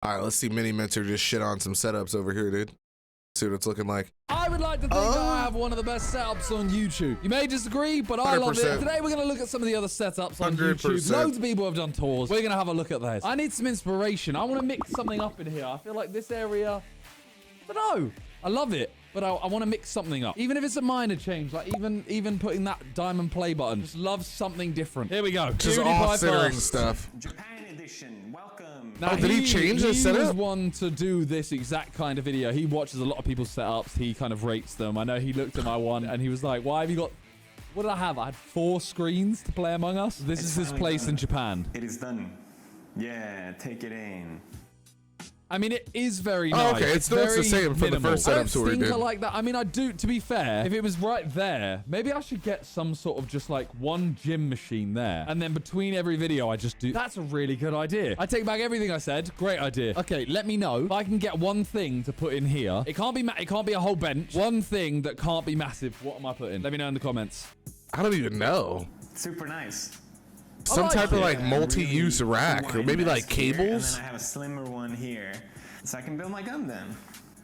All right, let's see Mini Minter just shit on some setups over here, dude. See what it's looking like. I would like to think that I have one of the best setups on YouTube. You may disagree, but I love it. 100%. Today we're going to look at some of the other setups on 100%. YouTube. Loads of people have done tours. We're going to have a look at those. I need some inspiration. I want to mix something up in here. I feel like this area, I don't know. I love it, but I want to mix something up. Even if it's a minor change, like even putting that diamond play button. Just love something different. Here we go. Just off-centering stuff. Japan edition, welcome. Now, did he change the setup? He was one to do this exact kind of video. He watches a lot of people's setups. He kind of rates them. I know he looked at my one and he was like, why have you got... What did I have? I had 4 screens to play Among Us. This is his place in Japan. It is done. Yeah, take it in. I mean, it is very nice. Oh, okay, it's the same for the first setup tour we I don't think did. I like that. I mean, I do, to be fair, if it was right there, maybe I should get some sort of just like one gym machine there. And then between every video, I just do... That's a really good idea. I take back everything I said. Great idea. Okay, let me know if I can get one thing to put in here. It can't be a whole bench. One thing that can't be massive. What am I putting? Let me know in the comments. I don't even know. Super nice. Some type of like Yeah, multi-use really rack or wide maybe like desk here, cables. and then I have a slimmer one here, so I can build my Gundam.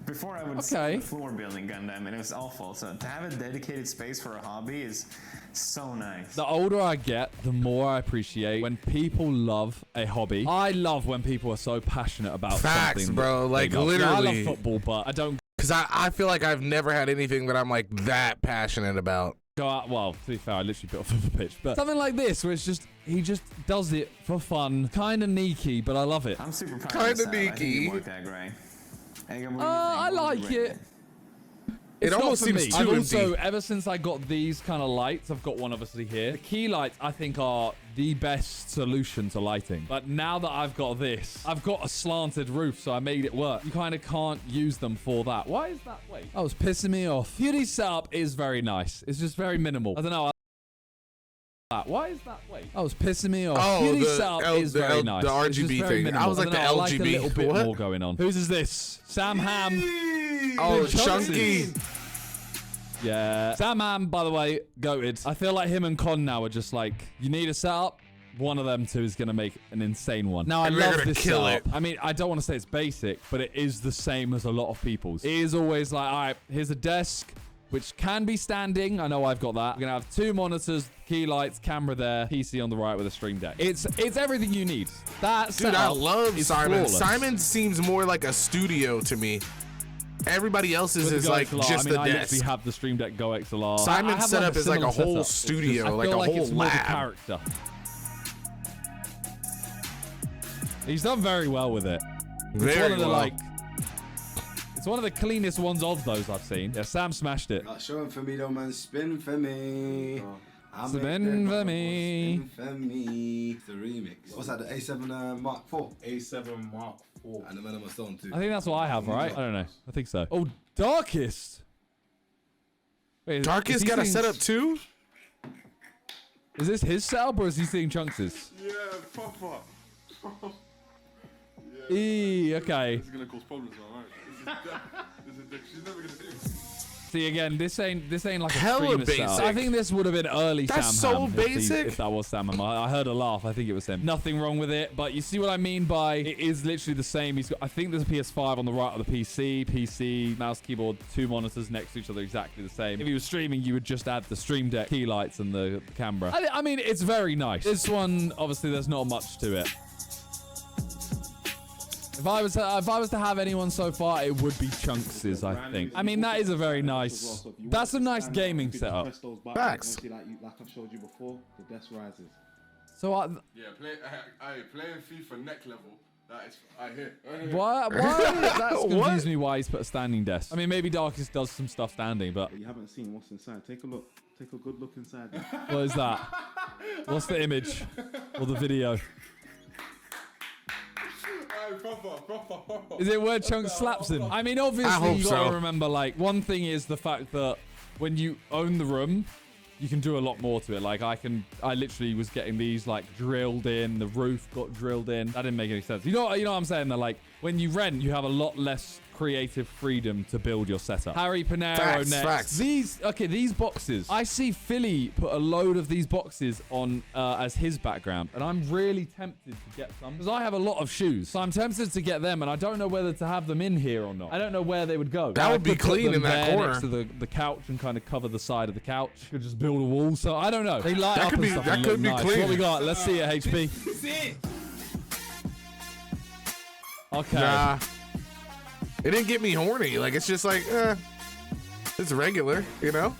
Before I would Okay. sit on the floor building Gundam, and it was awful. So to have a dedicated space for a hobby is so nice. The older I get, the more I appreciate when people love a hobby. I love when people are so passionate about Facts, something. bro. that Like, they love. Now, I literally. love football, but I don't Because I feel like I've never had anything that I'm like that passionate about. go out. Well, to be fair, I literally built off of a pitch. But something like this, where it's just, he just does it for fun. Kind of neaky, but I love it. I'm super proud Kinda of this. I think sneaky. it worked out great. I like it. It It's not almost for seems me. too I've empty. also, ever since I got these kind of lights, I've got one obviously here. The key lights, I think, are the best solution to lighting. But now that I've got this, I've got a slanted roof, so I made it work. You kind of can't use them for that. Why is that? Wait. Oh, it's pissing me off. Beauty setup is very nice. It's just very minimal. I don't know. Why is that? Wait. Oh, it's pissing me off. Oh, Beauty the setup is the very nice. the It's just RGB very thing. minimal. I was like don't the know, I like a LGB. little bit What? more going on. Whose is this? Sam Ham. Oh, Chunky. Chunky. Yeah. Sam Ham, by the way, goated. I feel like him and Con now are just like, you need a setup. One of them two is going to make an insane one. Now, I And they're love gonna this kill setup. it. I mean, I don't want to say it's basic, but it is the same as a lot of people's. It is always like, all right, here's a desk, which can be standing. I know I've got that. We're going to have 2 monitors, key lights, camera there, PC on the right with a stream deck. It's everything you need. That Dude, setup I love is Simon. flawless. Simon seems more like a studio to me. Everybody else's With is the like Go XLR, just I mean, the I desk. literally have the Stream Deck Go XLR. Simon's I have, setup is like a similar whole setup. It's studio, just, I like feel a like whole it's more the lab. character. He's done very well with it. It's Very one of the well. like. It's one of the cleanest ones of those I've seen. Yeah, Sam smashed it. Show him for me, though, man. Spin for me. I'll Spin make that for motherfucker me. Spin for me. It's the remix. What's that? The A7 Mark IV. A7 Mark IV. And the Man of my Stone too. I think that's what I have, right? I don't know. I think so. Oh, Darkest. Wait, is Darkest he got a seeing- setup too? Is this his setup or is he seeing Chunks's? Yeah, proper. Okay. This is gonna cause problems, alright? She's never gonna do this. See again, this ain't like a Hella streamer setup. basic. I think this would have been early That's Sam so Ham if basic. if that was Sam Ham. I heard a laugh. I think it was him. Nothing wrong with it, but you see what I mean by it is literally the same. He's got, I think there's a PS5 on the right of the PC, mouse, keyboard, 2 monitors next to each other, exactly the same. If he was streaming, you would just add the Stream Deck key lights and the camera. I mean, it's very nice. This one, obviously, there's not much to it. If I was to have anyone so far, it would be Chunks's, I think. I mean, that is a very nice. That's a nice gaming setup. Facts. Like I've showed you before, the desk rises. So Yeah, playing FIFA neck level. That is, I hear. why that's What? confused me why he's put a standing desk. I mean, maybe Darkest does some stuff standing, but But you haven't seen what's inside. Take a look. Take a good look inside. what is that? What's the image or the video? Proper. Is it where Chunks slaps him? I mean, I obviously, hope you gotta so. remember, like, one thing is the fact that when you own the room, you can do a lot more to it. Like, I literally was getting these, like, drilled in. The roof got drilled in. That didn't make any sense. You know what I'm saying? They're like, when you rent, you have a lot less creative freedom to build your setup. Harry Panero Facts, next. facts. These boxes. I see Philly put a load of these boxes on as his background, and I'm really tempted to get some because I have a lot of shoes. So I'm tempted to get them, and I don't know whether to have them in here or not. I don't know where they would go. That would be clean in that corner next to the couch and kind of cover the side of the couch. You could just build a wall. So I don't know. They light That up could and be- stuff that and could look be nice. clean. What we got? Let's see it, HP. Okay. Nah. It didn't get me horny. Like, it's just like, it's regular, you know?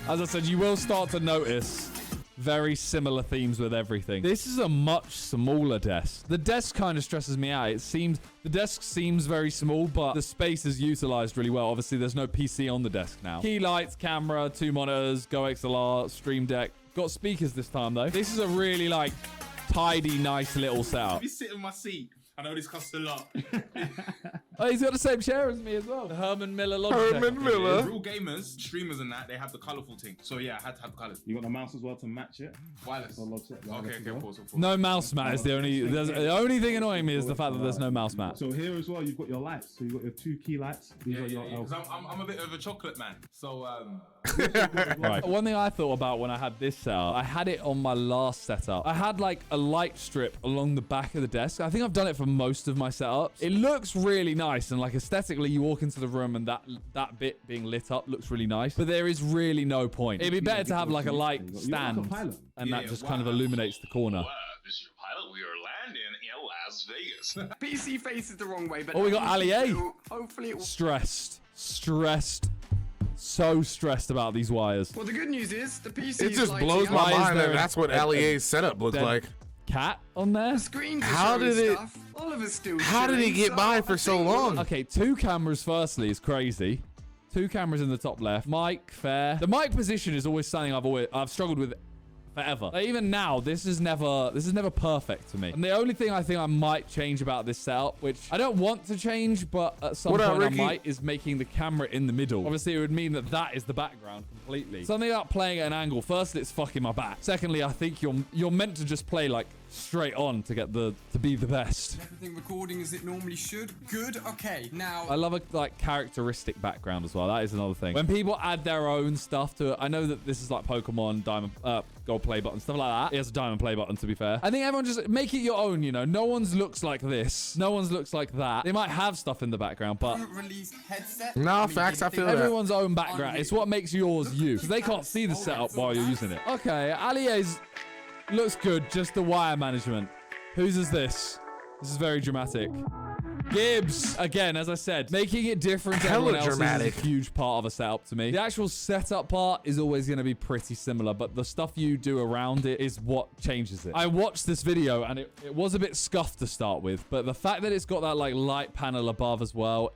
As I said, you will start to notice very similar themes with everything. This is a much smaller desk. The desk kind of stresses me out. The desk seems very small, but the space is utilized really well. Obviously, there's no PC on the desk now. Key lights, camera, 2 monitors, Go XLR, Stream Deck. Got speakers this time, though. This is a really, like, tidy, nice little setup. Let me sit in my seat. I know this costs a lot. Oh, he's got the same chair as me as well. The Herman Miller Logitech. Herman Miller. Real gamers, streamers and that, they have the colourful thing. So yeah, I had to have the colours. You got the mouse as well to match it? Wireless. So Logitech, wireless Okay, as okay, well. pause. No mouse mat is the only thing annoying me is the fact that there's no mouse mat. So here as well, you've got your lights. So you've got your 2 key lights. These Yeah, are your yeah, 'cause I'm a bit of a chocolate man. So Right. One thing I thought about when I had this setup, I had it on my last setup. I had like a light strip along the back of the desk. I think I've done it for most of my setups. It looks really nice, and like aesthetically, you walk into the room and that bit being lit up looks really nice. But there is really no point. It'd be better to have like a light stand, and that just kind of illuminates the corner. This is your pilot. We are landing in Las Vegas. PC faces the wrong way, but Oh, we got Ali A. Hopefully it will. Stressed. So stressed about these wires. Well, the good news is the PC. It just lighting blows up. my Why is mind there that that's what a- Alie's setup looked dead like. Cat on there? Screens are How showing did it- stuff. Oliver's still How did he chilling, get so by I for so think long? Okay, 2 cameras firstly is crazy. 2 cameras in the top left. Mic, fair. The mic position is always something I've struggled with forever. Like, even now, this is never perfect to me. And the only thing I think I might change about this setup, which I don't want to change, but at some What up, point I Ricky? might, is making the camera in the middle. Obviously, it would mean that is the background completely. Something about playing at an angle. Firstly, it's fucking my back. Secondly, I think you're meant to just play like straight on to get to be the best. Everything recording as it normally should. Good. Okay. Now. I love a like characteristic background as well. That is another thing. When people add their own stuff to it, I know that this is like Pokemon Diamond Gold play button, stuff like that. It has a diamond play button, to be fair. I think everyone just make it your own, you know. No one's looks like this. No one's looks like that. They might have stuff in the background, but Release headset. Nah, facts, I feel that. everyone's own background. It's what makes yours you. 'Cause they can't see the setup while you're using it. Okay, Alie's looks good. Just the wire management. Whose is this? This is very dramatic. Gibbs, again, as I said, making it different to Hella everyone else dramatic. is a huge part of a setup to me. The actual setup part is always going to be pretty similar, but the stuff you do around it is what changes it. I watched this video and it was a bit scuffed to start with, but the fact that it's got that like light panel above as well,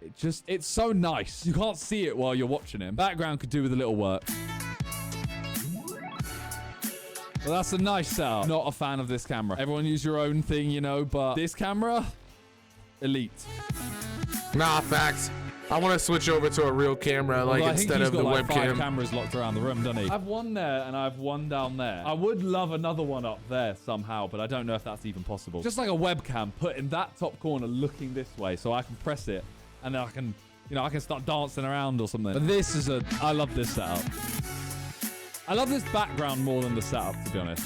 it's so nice. You can't see it while you're watching it. Background could do with a little work. Well, that's a nice setup. Not a fan of this camera. Everyone use your own thing, you know, but this camera, elite. Nah, facts. I want to switch over to a real camera, like Although I think instead he's of the got like 5 webcam. cameras locked around the room, doesn't he? I have one there and I have one down there. I would love another one up there somehow, but I don't know if that's even possible. Just like a webcam put in that top corner looking this way so I can press it and then I can, you know, I can start dancing around or something. But this is I love this setup. I love this background more than the setup, to be honest.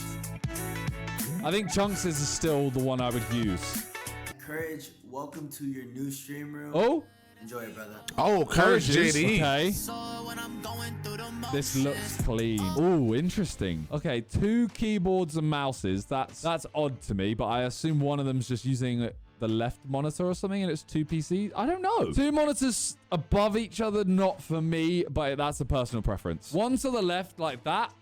I think Chunks is still the one I would use. Courage, welcome to your new stream room. Oh? Enjoy it, brother. Oh, Courage JD. Okay. This looks clean. Oh, interesting. Okay, 2 keyboards and mouses. That's odd to me, but I assume one of them's just using the left monitor or something, and it's 2 PCs. I don't know. 2 monitors above each other, not for me, but that's a personal preference. One to the left like that.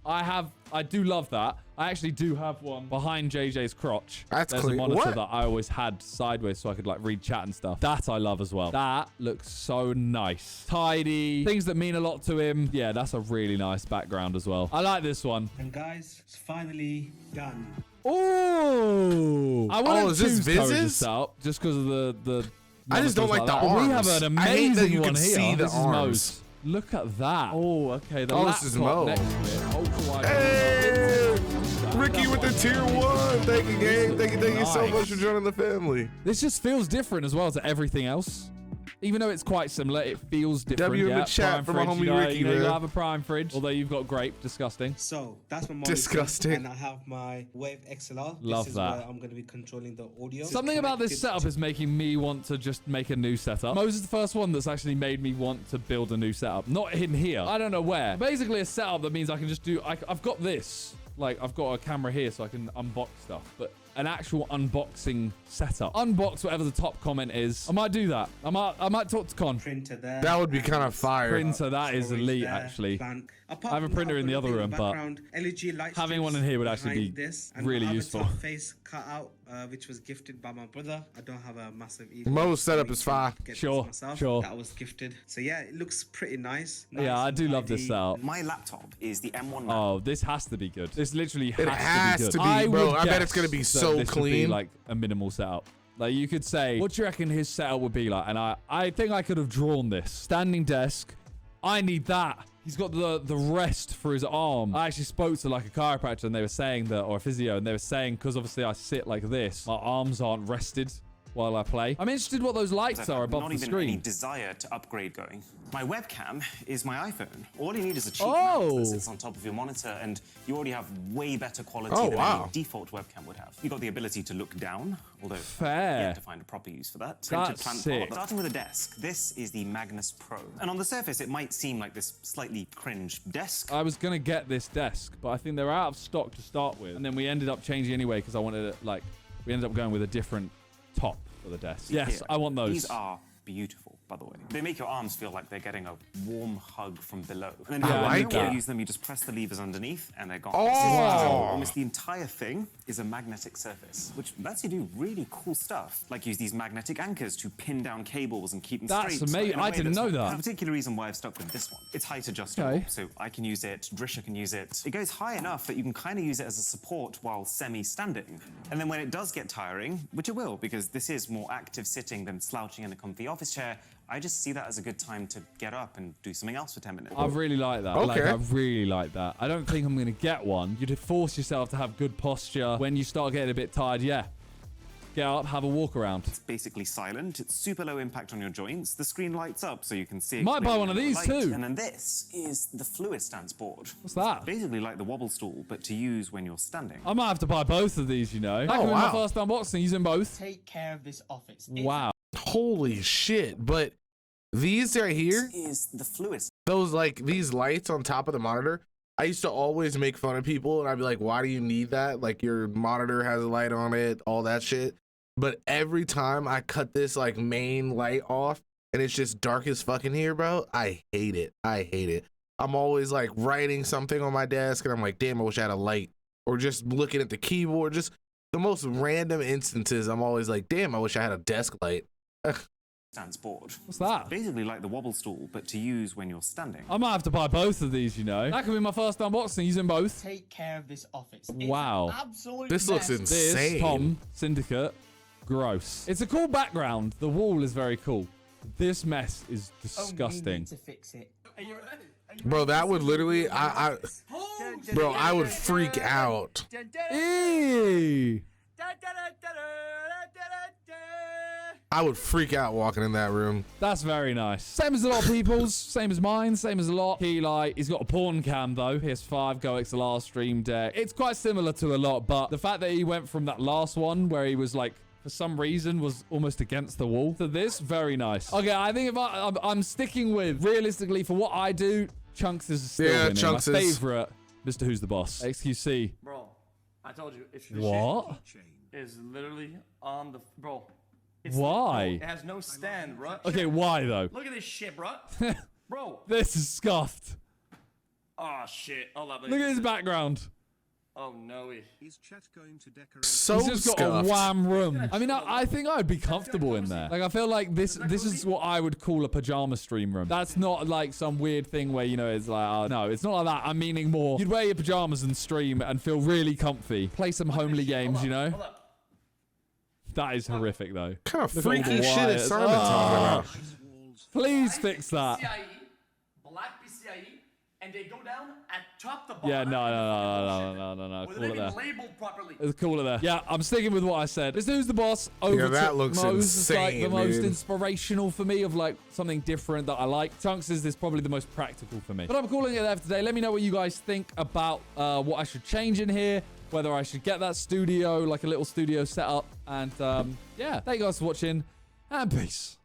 I do love that. I actually do have one behind JJ's crotch. That's There's clean. a monitor What? that I always had sideways so I could like read chat and stuff. That I love as well. That looks so nice. Tidy. Things that mean a lot to him. Yeah, that's a really nice background as well. I like this one. And guys, it's finally done. Oh, I wouldn't is this choose Courage's Viz's? setup just because of the I just don't monitors like the that. But we arms. have an I hate that amazing you one can here. see the This is arms. Mo's. Look at that. Oh, okay. The Oh, this is laptop Mo. next to it. Ultra wide. Hey, Ricky with the tier 1. Thank you, gang. Thank you so much for joining the family. This just feels different as well to everything else. Even though it's quite similar, it feels different. W in the chat from my homie Ricky, you man. You have a prime fridge, although you've got grape. Disgusting. So that's my monitor. Disgusting. And I have my Wave XLR. Love this is that. where I'm going to be controlling the audio. Something about this setup is making me want to just make a new setup. Mose is the first one that's actually made me want to build a new setup. Not in here. I don't know where. Basically a setup that means I can just do... I've got this. Like, I've got a camera here so I can unbox stuff. But an actual unboxing setup. Unbox whatever the top comment is. I might do that. I might talk to Con. Printer there. That would be kind of fire. Printer, that is Storage elite, there, actually. bank. I have a printer in the other room, but LED light having one in here would actually be really useful. Face cut out, which was gifted by my brother. I don't have a massive ego. Mo's setup is fire. Sure. That was gifted. So yeah, it looks pretty nice. Yeah, I do love this setup. My laptop is the M1. Oh, this has to be good. This literally It has to be, bro. I bet it's gonna be so this would be clean. like a minimal setup. Like you could say, what do you reckon his setup would be like? And I think I could have drawn this. Standing desk. I need that. He's got the rest for his arm. I actually spoke to like a chiropractor and they were saying that, or a physio, and they were saying, because obviously I sit like this, my arms aren't rested while I play. I'm interested what those lights are above the screen. Not even any desire to upgrade going. My webcam is my iPhone. All you need is a cheap Oh. mount that sits on top of your monitor, and you already have way better quality Oh, than wow. any default webcam would have. You've got the ability to look down, although Fair. yet to find a proper use for that. Printed That's plant sick. pot. Starting with a desk, this is the Magnus Pro. And on the surface, it might seem like this slightly cringe desk. I was gonna get this desk, but I think they're out of stock to start with. And then we ended up changing anyway because I wanted it, like, we ended up going with a different top for the desk. Yes, Here. I want those. These are beautiful, by the way. They make your arms feel like they're getting a warm hug from below. And then I like if you want it. to use them, you just press the levers underneath and they're gone. Oh. So Wow. almost the entire thing is a magnetic surface, which lets you do really cool stuff, like use these magnetic anchors to pin down cables and keep them That's straight. amazing. in a I way didn't that's know that. There's a particular reason why I've stuck with this one. It's height adjustable, Okay. so I can use it, Drisha can use it. It goes high enough that you can kind of use it as a support while semi-standing. And then when it does get tiring, which it will, because this is more active sitting than slouching in a comfy office chair, I just see that as a good time to get up and do something else for 10 minutes. I really like that. Okay. Like, I really like that. I don't think I'm going to get one. You'd force yourself to have good posture. When you start getting a bit tired, yeah. Get up, have a walk around. It's basically silent. It's super low impact on your joints. The screen lights up so you can see it. Might buy clearly one of in the these light. too. And then this is the fluid stance board. What's that? Basically like the wobble stool, but to use when you're standing. I might have to buy both of these, you know. That could be my wow. first unboxing using both. Take care of this office. Wow. Holy shit. But these right here, This is the fluid. those like these lights on top of the monitor, I used to always make fun of people and I'd be like, why do you need that? Like your monitor has a light on it, all that shit. But every time I cut this like main light off and it's just dark as fuck in here, bro, I hate it. I hate it. I'm always like writing something on my desk and I'm like, damn, I wish I had a light. Or just looking at the keyboard, just the most random instances. I'm always like, damn, I wish I had a desk light. Stance board. What's that? Basically like the wobble stool, but to use when you're standing. I might have to buy both of these, you know. That could be my first unboxing using both. Take care of this office. Wow. Absolute This looks mess. insane. This, Tom, Syndicate, gross. It's a cool background. The wall is very cool. This mess is Oh, disgusting. you need to fix it. Are you ready? Bro, that would literally, bro, I would freak out. Eee. I would freak out walking in that room. That's very nice. Same as a lot of people's. Same as mine. Same as a lot. Key light. He's got a porn cam though. PS5, Go XLR, Stream Deck. It's quite similar to a lot, but the fact that he went from that last one where he was like, for some reason, was almost against the wall to this, very nice. Okay, I think if I'm sticking with, realistically, for what I do, Chunks is still Yeah, winning. Chunks My is. favorite, Mr. Who's the Boss. XQC. Bro, I told you. If the What? shit is literally on the... Bro. Why? It has no stand, bro. Okay, why though? Look at this shit, bro. Bro. This is scuffed. Oh, shit. Hold up. Look at his background. Oh, no. Is chat going to decorate? So He's just got a scuffed. wham room. I mean, I think I'd be comfortable in there. Like, I feel like this is what I would call a pajama stream room. That's not like some weird thing where, you know, it's like, no, it's not like that. I'm meaning more, you'd wear your pajamas and stream and feel really comfy. Play some homely games, you know? That is horrific, though. What kind of Look at all the freaky shit is wires. Simon talking about? Please fix that. Black PCIe, and they go down at top to bottom. Yeah, no. Whether Call they've it been there. labeled properly. It's cooler there. Yeah, I'm sticking with what I said. This dude's the boss. Overtook that looks Mose is like the insane, most dude. inspirational for me of like something different that I like. Chunks is probably the most practical for me. But I'm calling it there for today. Let me know what you guys think about what I should change in here. Whether I should get that studio, like a little studio set up. And yeah, thank you guys for watching. And peace.